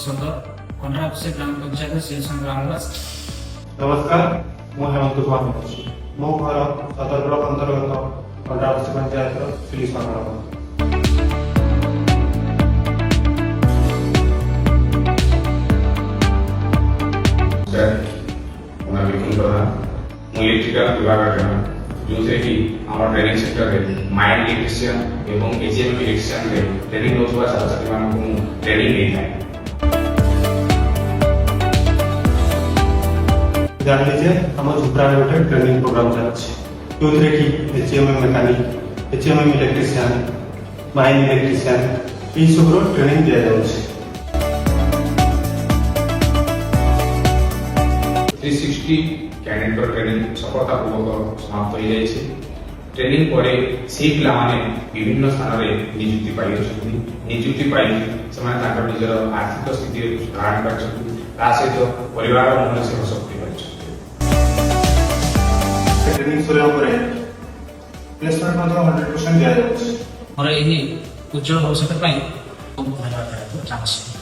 ସଦର କଣ୍ଡରାପସି ଗ୍ରାମ ପଞ୍ଚାୟତ ଶିବସଙ୍ଗ ଗ୍ରାମବାସ। नमस्कार ମୁଁ ହେମନ୍ତ କୁମାର କହୁଛି। ମୋ ଘର ସଦର ବ୍ଲକ ଅନ୍ତର୍ଗତ କଣ୍ଡରାପସି ପଞ୍ଚାୟତର ଶିବସଙ୍ଗ ଗ୍ରାମ। इलेक्ट्रिकल विभाग जो कि आम ट्रेनिंग सेक्टर में माइंड इलेक्ट्रिशियन एवं एजीएम इलेक्ट्रिशियन रे ट्रेनिंग होता छात्र छात्री मानक ट्रेनिंग नहीं था जान लीजिए हम झुपरा में गोटे ट्रेनिंग प्रोग्राम चलछि जो कि एचएम मैकेनिक एचएम इलेक्ट्रिशियन माइंड इलेक्ट्रिशियन ई सब रो ट्रेनिंग दिया जाउछि। 360 कैडेट ट्रेनिंग सफलतापूर्वक समाप्त हो जाए। ट्रेनिंग पर से पाने विभिन्न स्थान में निजुक्ति पाई निजुक्ति पाई निजर आर्थिक स्थिति सुधार कर सहित परिवार मानसिक शक्ति ट्रेनिंग सरिया परे प्लेसमेंट 100% दिया जाउछि। मोर एही उज्जवल भविष्य धन्यवाद चाहूँ।